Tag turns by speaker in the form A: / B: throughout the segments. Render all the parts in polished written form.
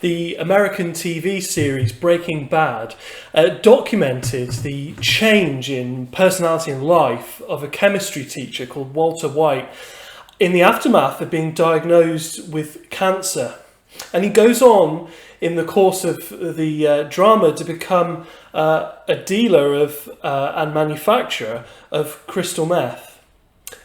A: the American TV series Breaking Bad documented the change in personality and life of a chemistry teacher called Walter White in the aftermath of being diagnosed with cancer. And he goes on in the course of the drama to become a dealer of and manufacturer of crystal meth.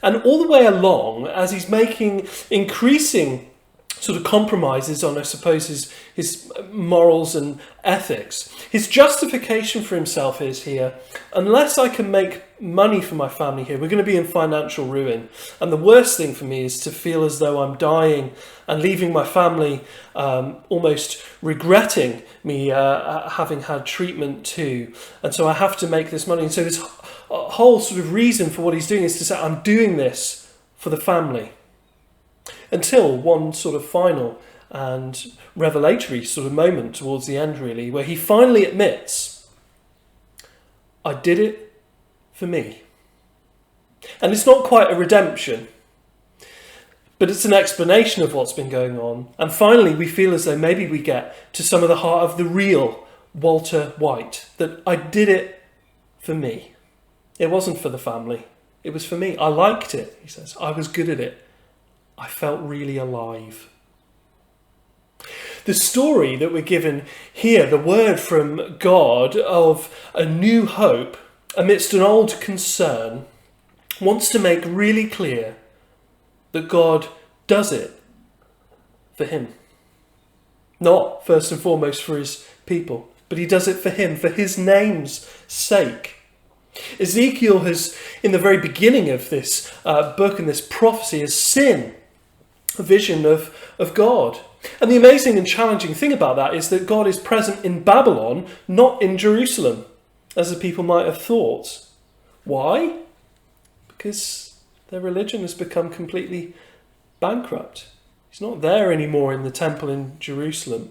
A: And all the way along, as he's making increasing sort of compromises on, I suppose, his morals and ethics, his justification for himself is here, unless I can make money for my family here, we're going to be in financial ruin. And the worst thing for me is to feel as though I'm dying and leaving my family almost regretting me having had treatment too. And so I have to make this money. And so this whole sort of reason for what he's doing is to say, I'm doing this for the family. Until one sort of final and revelatory sort of moment towards the end, really, where he finally admits, I did it for me. And it's not quite a redemption, but it's an explanation of what's been going on. And finally, we feel as though maybe we get to some of the heart of the real Walter White, that I did it for me. It wasn't for the family. It was for me. I liked it, he says. I was good at it. I felt really alive. The story that we're given here, the word from God of a new hope amidst an old concern, wants to make really clear that God does it for him. Not first and foremost for his people, but he does it for him, for his name's sake. Ezekiel has, in the very beginning of this book and this prophecy, has seen a vision of God. And the amazing and challenging thing about that is that God is present in Babylon, not in Jerusalem, as the people might have thought. Why? Because their religion has become completely bankrupt. He's not there anymore in the temple in Jerusalem.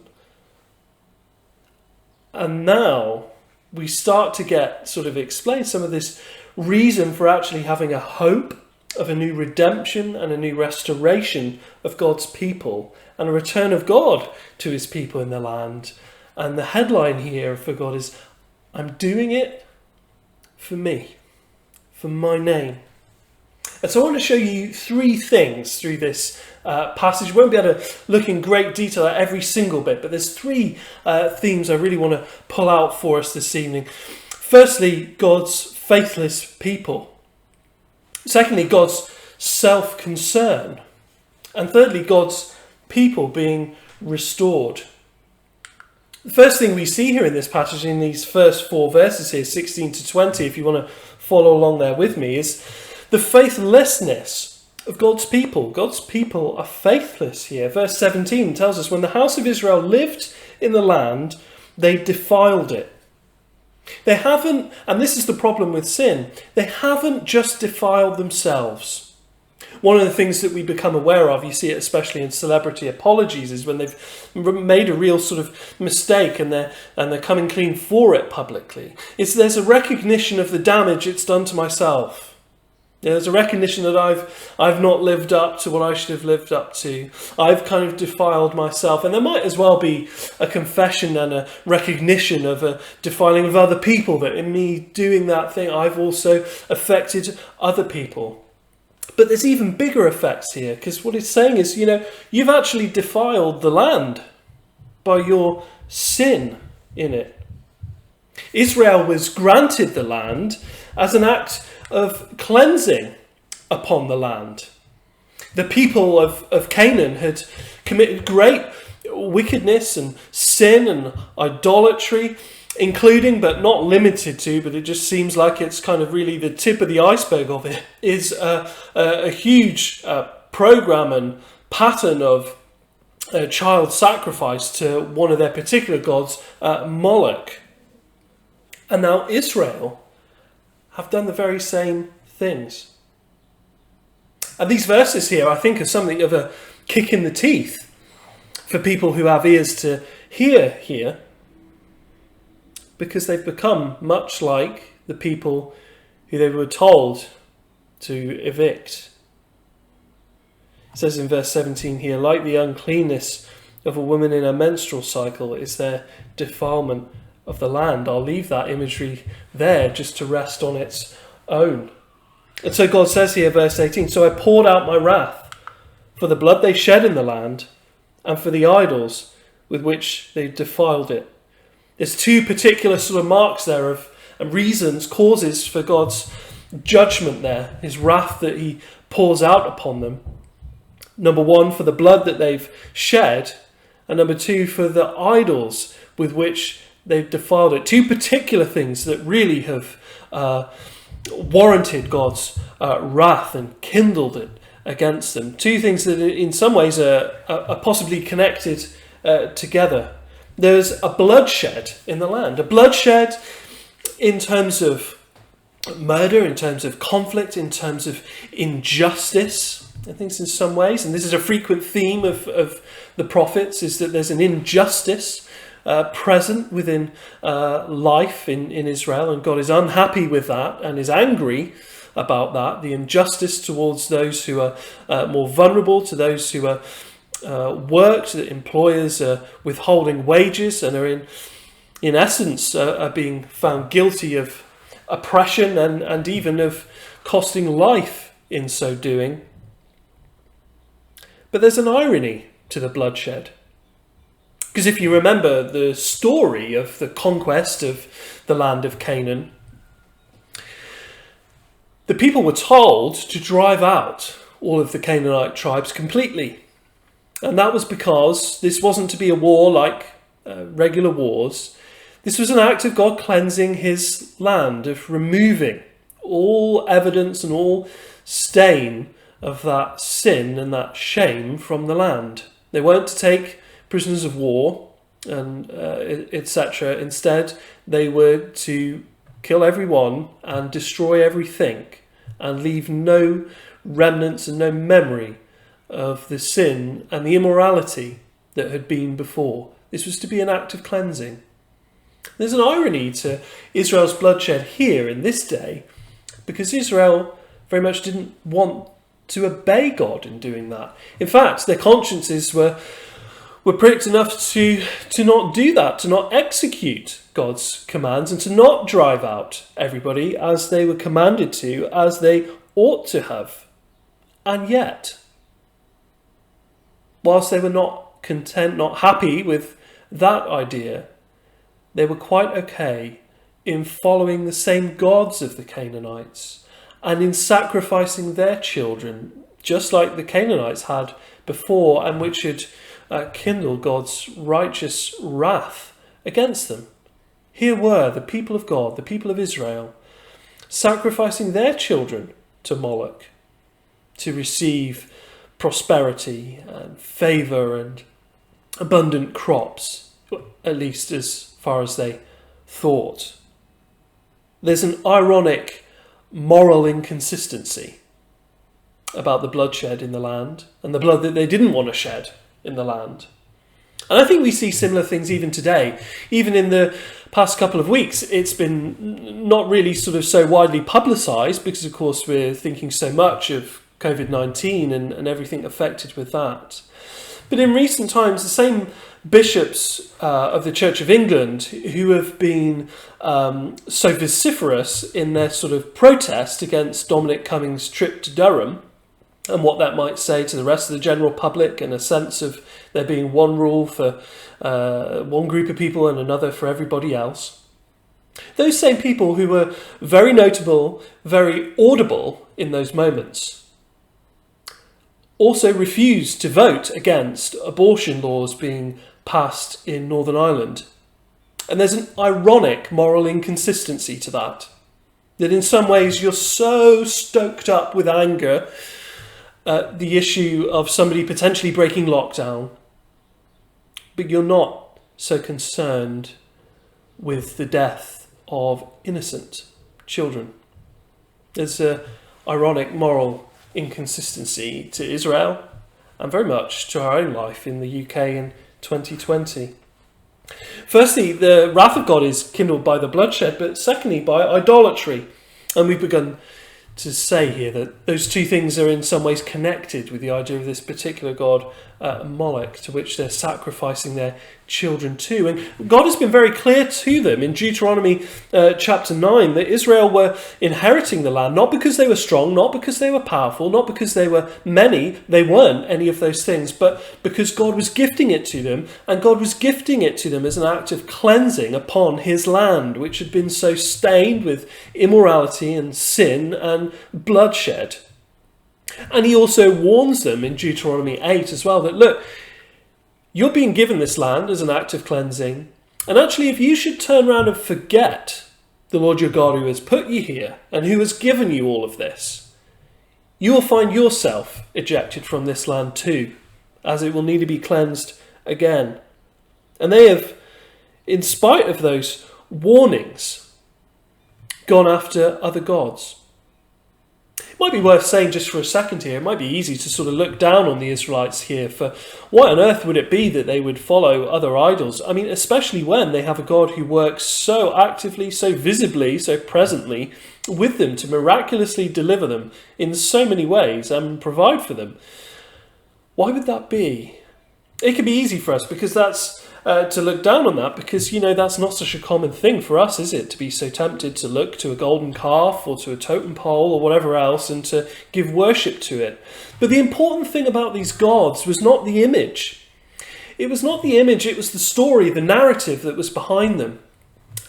A: And now we start to get sort of explained some of this reason for actually having a hope of a new redemption and a new restoration of God's people and a return of God to his people in the land. And the headline here for God is, I'm doing it for me, for my name. And so I want to show you three things through this passage. We won't be able to look in great detail at every single bit, but there's three themes I really want to pull out for us this evening. Firstly, God's faithless people. Secondly, God's self-concern. And thirdly, God's people being restored. The first thing we see here in this passage, in these first four verses here, 16 to 20, if you want to follow along there with me, is the faithlessness of God's people. God's people are faithless here. Verse 17 tells us, when the house of Israel lived in the land, they defiled it. They haven't, and this is the problem with sin, they haven't just defiled themselves. One of the things that we become aware of, you see it especially in celebrity apologies, is when they've made a real sort of mistake and they're coming clean for it publicly. There's a recognition of the damage it's done to myself. There's a recognition that I've not lived up to what I should have lived up to. I've kind of defiled myself. And there might as well be a confession and a recognition of a defiling of other people, that in me doing that thing, I've also affected other people. But there's even bigger effects here, because what it's saying is, you've actually defiled the land by your sin in it. Israel was granted the land as an act of cleansing upon the land. The people of Canaan had committed great wickedness and sin and idolatry, including but not limited to, but it just seems like it's kind of really the tip of the iceberg of it, is a huge program and pattern of child sacrifice to one of their particular gods, Moloch. And now Israel have done the very same things. And these verses here, I think, are something of a kick in the teeth for people who have ears to hear here, because they've become much like the people who they were told to evict. It says in verse 17 here, like the uncleanness of a woman in a menstrual cycle is their defilement of the land. I'll leave that imagery there just to rest on its own. And so God says here, verse 18, "So I poured out my wrath for the blood they shed in the land and for the idols with which they defiled it." There's two particular sort of marks there of and reasons, causes for God's judgment there, his wrath that he pours out upon them. Number one, for the blood that they've shed, and number two, for the idols with which they've defiled it. Two particular things that really have warranted God's wrath and kindled it against them. Two things that in some ways are possibly connected together. There's a bloodshed in the land, a bloodshed in terms of murder, in terms of conflict, in terms of injustice, I think in some ways, and this is a frequent theme of the prophets, is that there's an injustice present within life in Israel, and God is unhappy with that and is angry about that, the injustice towards those who are more vulnerable, to those who are worked, that employers are withholding wages and are in essence are being found guilty of oppression and even of costing life in so doing. But there's an irony to the bloodshed. Because if you remember the story of the conquest of the land of Canaan, the people were told to drive out all of the Canaanite tribes completely. And that was because this wasn't to be a war like regular wars. This was an act of God cleansing his land, of removing all evidence and all stain of that sin and that shame from the land. They weren't to take prisoners of war and etc. Instead, they were to kill everyone and destroy everything and leave no remnants and no memory of the sin and the immorality that had been before. This was to be an act of cleansing. There's an irony to Israel's bloodshed here in this day, because Israel very much didn't want to obey God in doing that. In fact, their consciences were pricked enough to not do that, to not execute God's commands and to not drive out everybody as they were commanded to, as they ought to have. And yet, whilst they were not content, not happy with that idea, they were quite okay in following the same gods of the Canaanites and in sacrificing their children, just like the Canaanites had before, and which had kindled God's righteous wrath against them. Here were the people of God, the people of Israel, sacrificing their children to Moloch to receive prosperity and favour and abundant crops, at least as far as they thought. There's an ironic moral inconsistency about the bloodshed in the land and the blood that they didn't want to shed in the land. And I think we see similar things even today. Even in the past couple of weeks, it's been not really sort of so widely publicised because, of course, we're thinking so much of COVID-19 and everything affected with that. But in recent times, the same bishops of the Church of England who have been so vociferous in their sort of protest against Dominic Cummings' trip to Durham and what that might say to the rest of the general public, and a sense of there being one rule for one group of people and another for everybody else. Those same people who were very notable, very audible in those moments, also refused to vote against abortion laws being passed in Northern Ireland. And there's an ironic moral inconsistency to that. That in some ways you're so stoked up with anger at the issue of somebody potentially breaking lockdown, but you're not so concerned with the death of innocent children. There's an ironic moral inconsistency to Israel and very much to our own life in the UK in 2020. Firstly, the wrath of God is kindled by the bloodshed, but secondly by idolatry. And we've begun to say here that those two things are in some ways connected with the idea of this particular God Moloch, to which they're sacrificing their children to. And God has been very clear to them in Deuteronomy chapter 9 that Israel were inheriting the land, not because they were strong, not because they were powerful, not because they were many, they weren't any of those things, but because God was gifting it to them, and God was gifting it to them as an act of cleansing upon his land, which had been so stained with immorality and sin and bloodshed. And he also warns them in Deuteronomy 8 as well that, look, you're being given this land as an act of cleansing. And actually, if you should turn around and forget the Lord your God who has put you here and who has given you all of this, you will find yourself ejected from this land too, as it will need to be cleansed again. And they have, in spite of those warnings, gone after other gods. It might be worth saying just for a second here, it might be easy to sort of look down on the Israelites here for why on earth would it be that they would follow other idols? I mean, especially when they have a God who works so actively, so visibly, so presently with them to miraculously deliver them in so many ways and provide for them. Why would that be? It can be easy for us because that's to look down on that because, that's not such a common thing for us, is it? To be so tempted to look to a golden calf or to a totem pole or whatever else and to give worship to it. But the important thing about these gods was not the image. It was not the image, it was the story, the narrative that was behind them.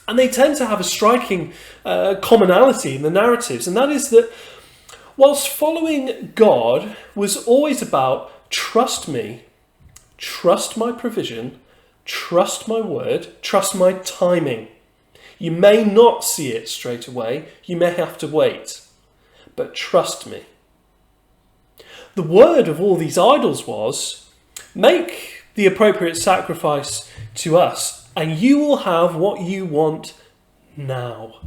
A: And they tend to have a striking commonality in the narratives, and that is that whilst following God was always about trust me, trust my provision, trust my word, trust my timing. You may not see it straight away, you may have to wait, but trust me. The word of all these idols was, make the appropriate sacrifice to us, and you will have what you want now.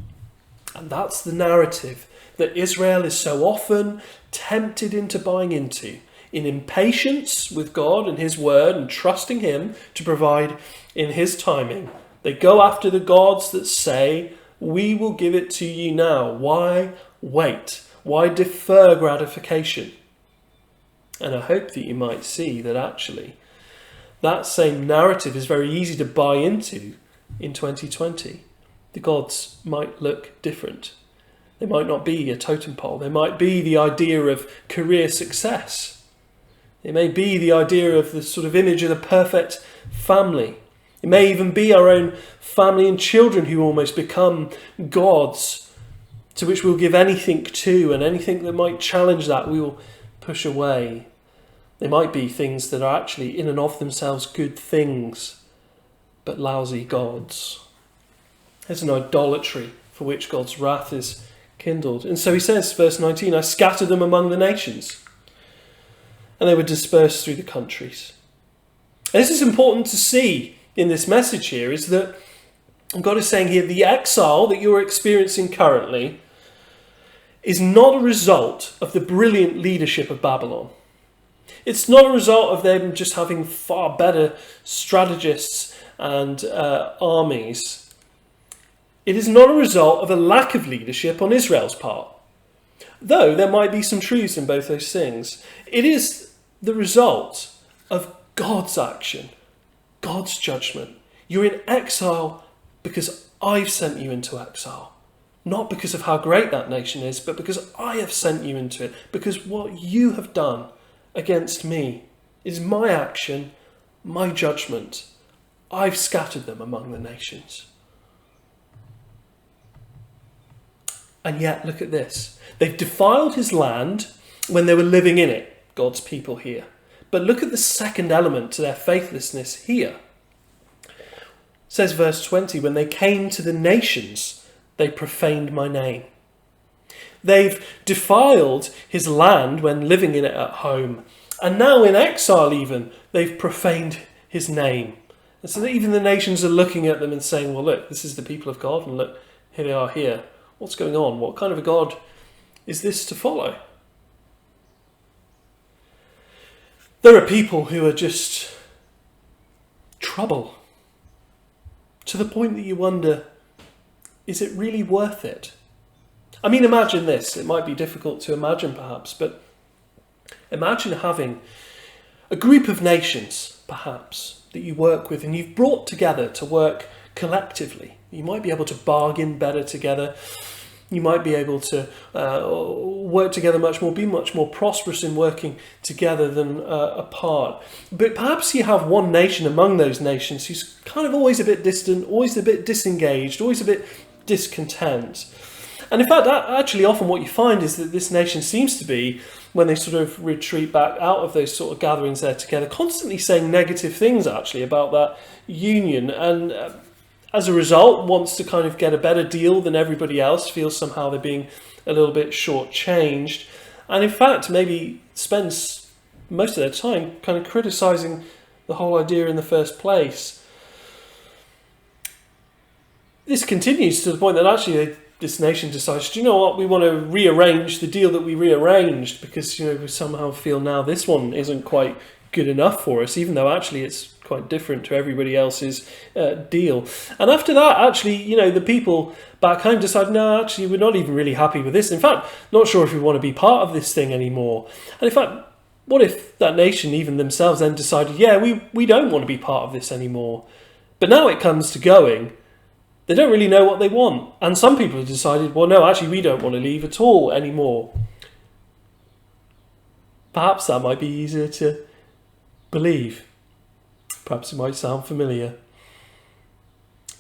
A: And that's the narrative that Israel is so often tempted into buying into, in impatience with God and his word and trusting him to provide in his timing. They go after the gods that say, we will give it to you now. Why wait? Why defer gratification? And I hope that you might see that actually that same narrative is very easy to buy into in 2020. The gods might look different. They might not be a totem pole. They might be the idea of career success. It may be the idea of the sort of image of the perfect family. It may even be our own family and children who almost become gods to which we'll give anything to, and anything that might challenge that we will push away. They might be things that are actually in and of themselves good things, but lousy gods. There's an idolatry for which God's wrath is kindled. And so he says, verse 19, I scattered them among the nations, and they were dispersed through the countries. And this is important to see in this message here, is that God is saying here, the exile that you're experiencing currently is not a result of the brilliant leadership of Babylon. It's not a result of them just having far better strategists and armies. It is not a result of a lack of leadership on Israel's part, though there might be some truths in both those things. It is the result of God's action, God's judgment. You're in exile because I've sent you into exile. Not because of how great that nation is, but because I have sent you into it. Because what you have done against me is my action, my judgment. I've scattered them among the nations. And yet, look at this. They've defiled his land when they were living in it. God's people here. But look at the second element to their faithlessness here. It says verse 20, when they came to the nations, they profaned my name. They've defiled his land when living in it at home. And now in exile even, they've profaned his name. And so that even the nations are looking at them and saying, well, look, this is the people of God, and look, here they are here. What's going on? What kind of a God is this to follow? There are people who are just trouble, to the point that you wonder, is it really worth it? I mean, imagine this. It might be difficult to imagine perhaps, but imagine having a group of nations, perhaps, that you work with and you've brought together to work collectively. You might be able to bargain better together. You might be able to work together be much more prosperous in working together than apart. But perhaps you have one nation among those nations who's kind of always a bit distant, always a bit disengaged, always a bit discontent. And in fact, actually often what you find is that this nation seems to be, when they sort of retreat back out of those sort of gatherings there together, constantly saying negative things actually about that union, and as a result wants to kind of get a better deal than everybody else, feels somehow they're being a little bit shortchanged, and in fact maybe spends most of their time kind of criticising the whole idea in the first place. This continues to the point that actually this nation decides, do you know what, we want to rearrange the deal that we rearranged because, we somehow feel now this one isn't quite good enough for us, even though actually it's quite different to everybody else's deal. And after that, actually, the people back home decide, no, actually, we're not even really happy with this. In fact, not sure if we want to be part of this thing anymore. And in fact, what if that nation, even themselves, then decided, yeah, we don't want to be part of this anymore. But now it comes to going, they don't really know what they want. And some people have decided, well, no, actually, we don't want to leave at all anymore. Perhaps that might be easier to believe. Perhaps it might sound familiar.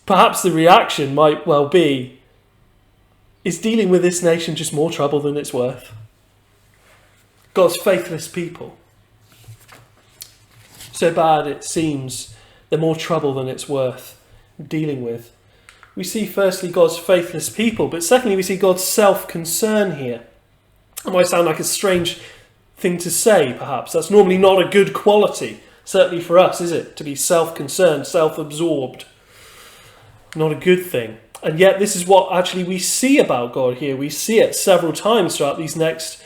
A: Perhaps the reaction might well be, is dealing with this nation just more trouble than it's worth? God's faithless people, so bad it seems they're more trouble than it's worth dealing with. We see firstly God's faithless people, but secondly we see God's self-concern here. It might sound like a strange thing to say, perhaps. That's normally not a good quality, certainly for us, is it? To be self-concerned, self-absorbed. Not a good thing. And yet this is what actually we see about God here. We see it several times throughout these next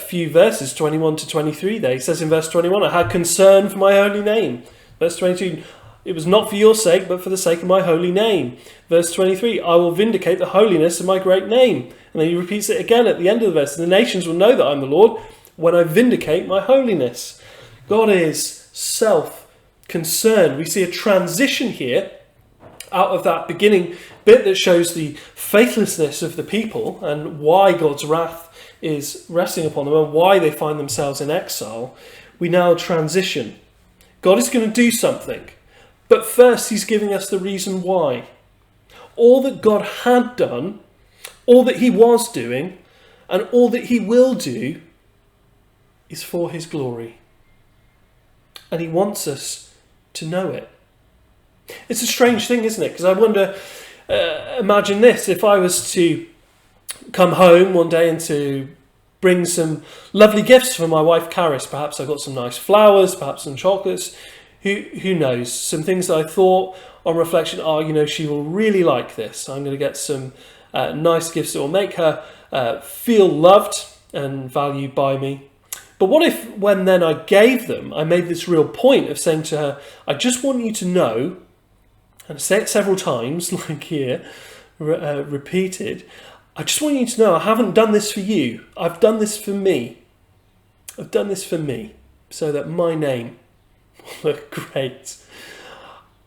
A: few verses, 21 to 23 there. He says in verse 21, I had concern for my holy name. Verse 22, it was not for your sake, but for the sake of my holy name. Verse 23, I will vindicate the holiness of my great name. And then he repeats it again at the end of the verse. The nations will know that I'm the Lord when I vindicate my holiness. God is self-concerned. We see a transition here out of that beginning bit that shows the faithlessness of the people and why God's wrath is resting upon them and why they find themselves in exile. We now transition. God is going to do something. But first he's giving us the reason why. All that God had done, all that he was doing, and all that he will do is for his glory. And he wants us to know it. It's a strange thing, isn't it? Because I wonder, imagine this, if I was to come home one day and to bring some lovely gifts for my wife Caris. Perhaps I got some nice flowers, perhaps some chocolates. Who knows? Some things that I thought on reflection are, she will really like this. I'm going to get some nice gifts that will make her feel loved and valued by me. But what if when then I gave them, I made this real point of saying to her, I just want you to know, and I say it several times, like here, repeated, I just want you to know I haven't done this for you. I've done this for me. I've done this for me so that my name will look great.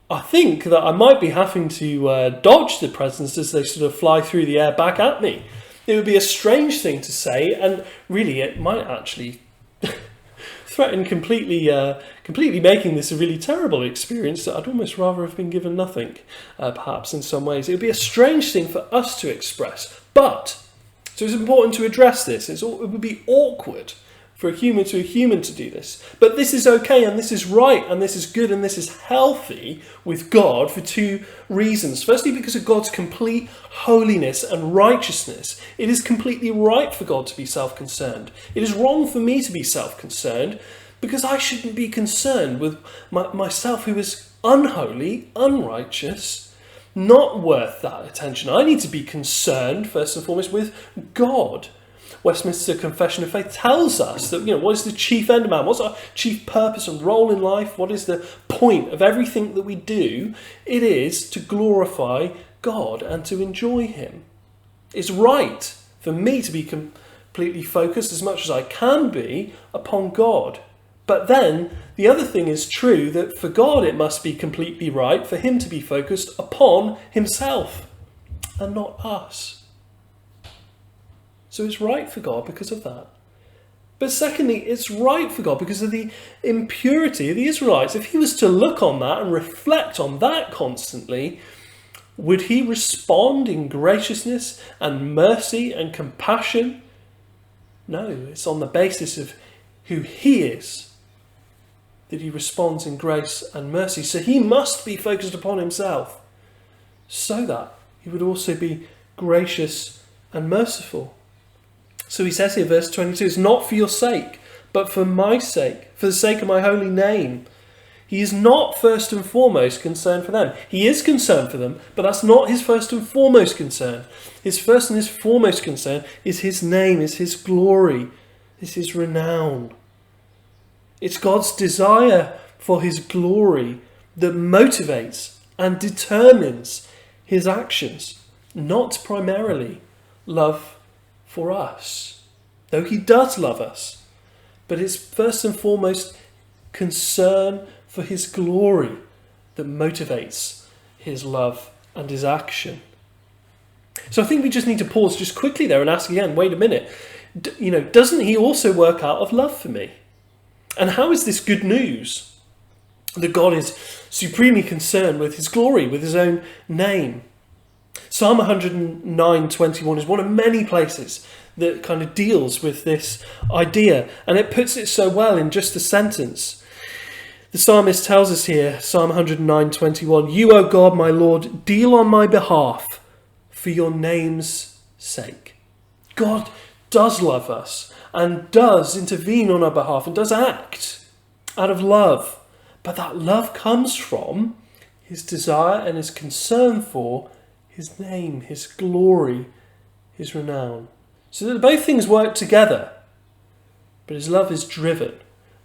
A: I think that I might be having to dodge the presents as they sort of fly through the air back at me. It would be a strange thing to say, and really it might actually threaten completely making this a really terrible experience that I'd almost rather have been given nothing, perhaps in some ways. It would be a strange thing for us to express, but so it's important to address this. It would be awkward for a human to do this. But this is okay, and this is right, and this is good, and this is healthy with God for two reasons. Firstly, because of God's complete holiness and righteousness. It is completely right for God to be self-concerned. It is wrong for me to be self-concerned because I shouldn't be concerned with myself who is unholy, unrighteous, not worth that attention. I need to be concerned, first and foremost, with God. Westminster Confession of Faith tells us that, what is the chief end of man? What's our chief purpose and role in life? What is the point of everything that we do? It is to glorify God and to enjoy him. It's right for me to be completely focused as much as I can be upon God. But then the other thing is true, that for God it must be completely right for him to be focused upon himself and not us. So it's right for God because of that. But secondly, it's right for God because of the impurity of the Israelites. If he was to look on that and reflect on that constantly, would he respond in graciousness and mercy and compassion? No, it's on the basis of who he is that he responds in grace and mercy. So he must be focused upon himself so that he would also be gracious and merciful. So he says here, verse 22, it's not for your sake, but for my sake, for the sake of my holy name. He is not first and foremost concerned for them. He is concerned for them, but that's not his first and foremost concern. His first and his foremost concern is his name, is his glory, is his renown. It's God's desire for his glory that motivates and determines his actions, not primarily love for us, though he does love us. But it's first and foremost concern for his glory that motivates his love and his action. So I think we just need to pause just quickly there and ask again, wait a minute, doesn't he also work out of love for me? And how is this good news that God is supremely concerned with his glory, with his own name? Psalm 109:21 is one of many places that kind of deals with this idea, and it puts it so well in just a sentence. The psalmist tells us here, Psalm 109:21, "You, O God, my Lord, deal on my behalf for your name's sake." God does love us and does intervene on our behalf and does act out of love. But that love comes from his desire and his concern for his name, his glory, his renown. So that both things work together. But his love is driven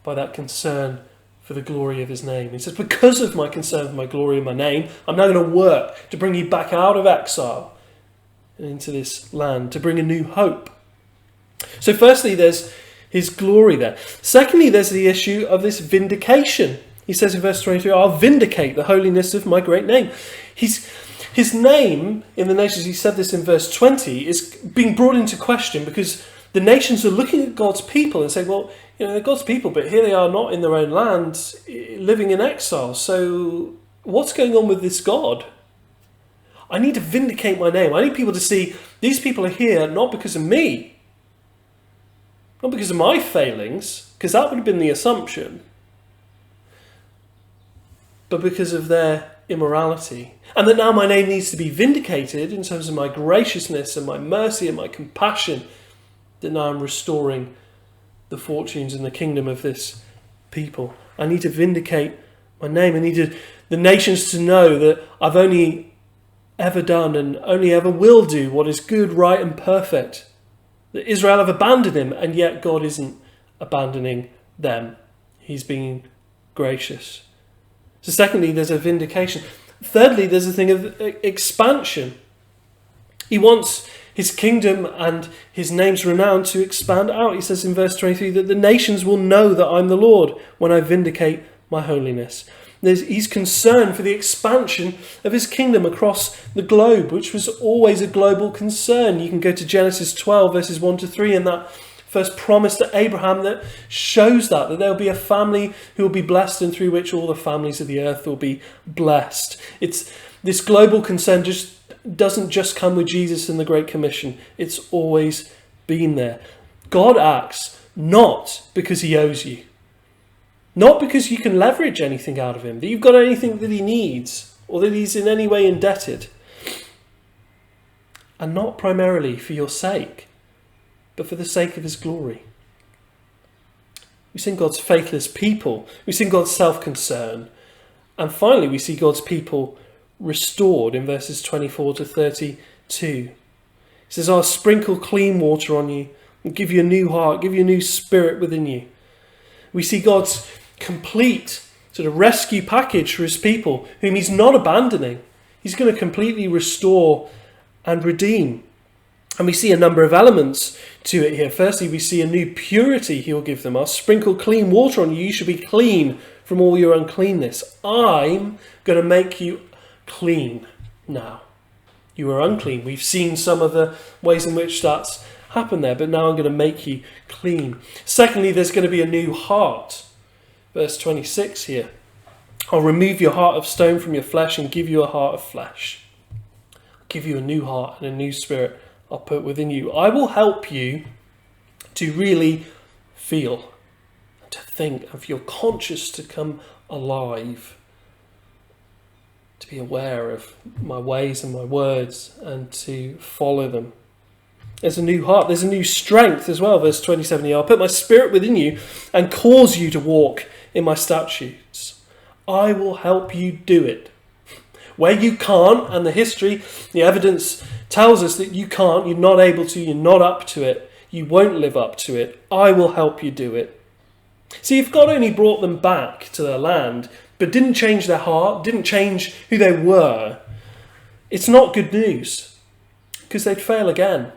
A: by that concern for the glory of his name. He says, because of my concern for my glory and my name, I'm now going to work to bring you back out of exile and into this land, to bring a new hope. So firstly, there's his glory there. Secondly, there's the issue of this vindication. He says in verse 23, I'll vindicate the holiness of my great name. His name in the nations, he said this in verse 20, is being brought into question because the nations are looking at God's people and saying, well, they're God's people, but here they are not in their own land, living in exile. So what's going on with this God? I need to vindicate my name. I need people to see these people are here not because of me, not because of my failings, because that would have been the assumption, but because of their immorality. And that now my name needs to be vindicated in terms of my graciousness and my mercy and my compassion, that now I'm restoring the fortunes and the kingdom of this people. I need to vindicate my name. I need the nations to know that I've only ever done and only ever will do what is good, right and perfect. That Israel have abandoned him, and yet God isn't abandoning them. He's being gracious. So secondly, there's a vindication. Thirdly, there's a thing of expansion. He wants his kingdom and his name's renown to expand out. He says in verse 23 that the nations will know that I'm the Lord when I vindicate my holiness. He's concerned for the expansion of his kingdom across the globe, which was always a global concern. You can go to Genesis 12, verses 1 to 3, and that first promise to Abraham that shows that there will be a family who will be blessed and through which all the families of the earth will be blessed. It's this global concern doesn't just come with Jesus and the Great Commission. It's always been there. God acts not because he owes you, not because you can leverage anything out of him, that you've got anything that he needs or that he's in any way indebted, and not primarily for your sake, but for the sake of his glory. We see God's faithless people. We see God's self-concern. And finally, we see God's people restored in verses 24 to 32. He says, I'll sprinkle clean water on you and give you a new heart, give you a new spirit within you. We see God's complete sort of rescue package for his people, whom he's not abandoning. He's going to completely restore and redeem. And we see a number of elements to it here. Firstly, we see a new purity he will give them. I'll sprinkle clean water on you. You should be clean from all your uncleanness. I'm going to make you clean now. You were unclean. We've seen some of the ways in which that's happened there, but now I'm going to make you clean. Secondly, there's going to be a new heart. Verse 26 here. I'll remove your heart of stone from your flesh and give you a heart of flesh. I'll give you a new heart and a new spirit I'll put within you. I will help you to really feel, to think, and for your conscience to come alive, to be aware of my ways and my words and to follow them. There's a new heart, there's a new strength as well. Verse 27 here, I'll put my spirit within you and cause you to walk in my statutes. I will help you do it. Where you can't, and the history, the evidence tells us that you can't, you're not able to, you're not up to it, you won't live up to it, I will help you do it. See, if God only brought them back to their land, but didn't change their heart, didn't change who they were, it's not good news, because they'd fail again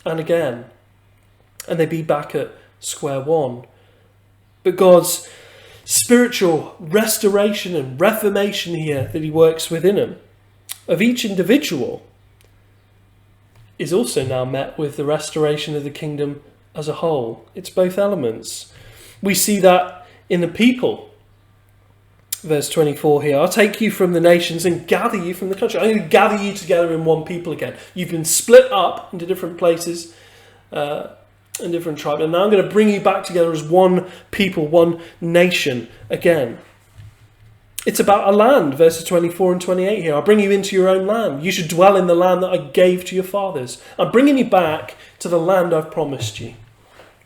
A: and again, and they'd be back at square one. But God's spiritual restoration and reformation here that he works within them, of each individual, is also now met with the restoration of the kingdom as a whole. It's both elements. We see that in the people. Verse 24 here, I'll take you from the nations and gather you from the country. I'm going to gather you together in one people again. You've been split up into different places and different tribes, and now I'm going to bring you back together as one people, one nation again. It's about a land, verses 24 and 28 here. I'll bring you into your own land. You should dwell in the land that I gave to your fathers. I'm bringing you back to the land I've promised you.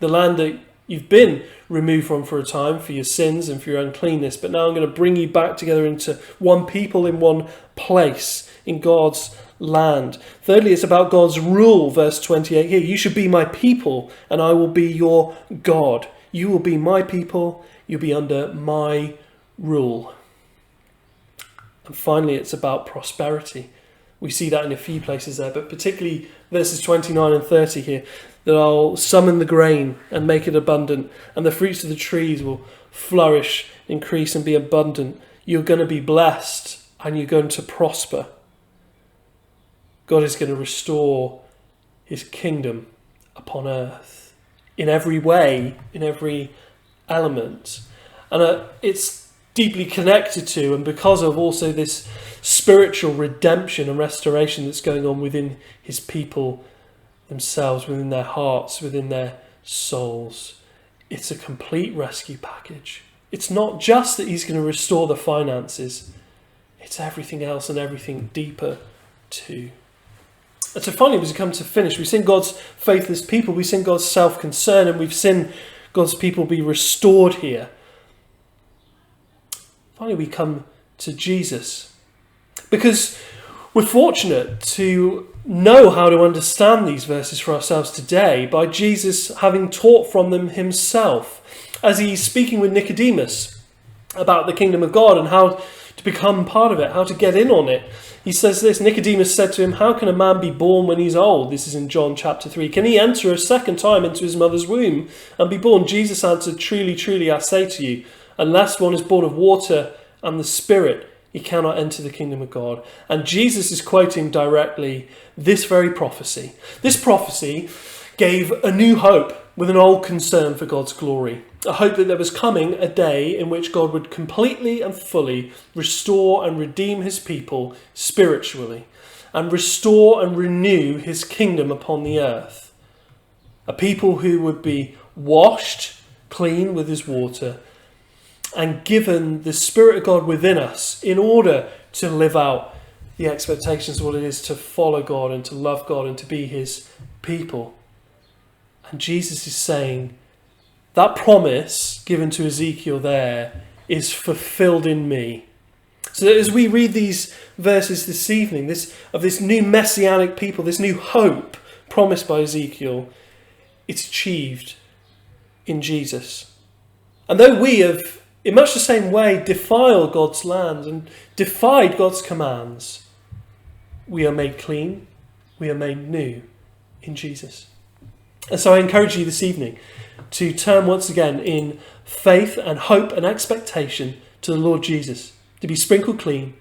A: The land that you've been removed from for a time for your sins and for your uncleanness. But now I'm going to bring you back together into one people in one place in God's land. Thirdly, it's about God's rule, verse 28 here. You should be my people and I will be your God. You will be my people. You'll be under my rule. And finally, it's about prosperity. We see that in a few places there, but particularly verses 29 and 30 here, that I'll summon the grain and make it abundant, and the fruits of the trees will flourish, increase, and be abundant. You're going to be blessed, and you're going to prosper. God is going to restore his kingdom upon earth in every way, in every element. And it's deeply connected to, and because of also this spiritual redemption and restoration that's going on within his people themselves, within their hearts, within their souls. It's a complete rescue package. It's not just that he's going to restore the finances, it's everything else and everything deeper too. And so finally, as we come to finish, we've seen God's faithless people, we've seen God's self-concern, and we've seen God's people be restored here. Finally, we come to Jesus, because we're fortunate to know how to understand these verses for ourselves today by Jesus having taught from them himself, as he's speaking with Nicodemus about the kingdom of God and how to become part of it, how to get in on it. He says this, Nicodemus said to him, how can a man be born when he's old? This is in John chapter 3. Can he enter a second time into his mother's womb and be born? Jesus answered, truly, truly, I say to you, unless one is born of water and the Spirit, he cannot enter the kingdom of God. And Jesus is quoting directly this very prophecy. This prophecy gave a new hope with an old concern for God's glory. A hope that there was coming a day in which God would completely and fully restore and redeem his people spiritually, and restore and renew his kingdom upon the earth. A people who would be washed clean with his water and given the Spirit of God within us in order to live out the expectations of what it is to follow God and to love God and to be his people. And Jesus is saying that promise given to Ezekiel there is fulfilled in me. So that as we read these verses this evening, of this new messianic people, this new hope promised by Ezekiel, it's achieved in Jesus. And though we have, in much the same way, defiled God's land and defied God's commands, we are made clean, we are made new in Jesus. And so I encourage you this evening to turn once again in faith and hope and expectation to the Lord Jesus, to be sprinkled clean,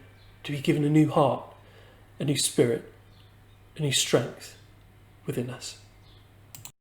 A: to be given a new heart, a new spirit, a new strength within us.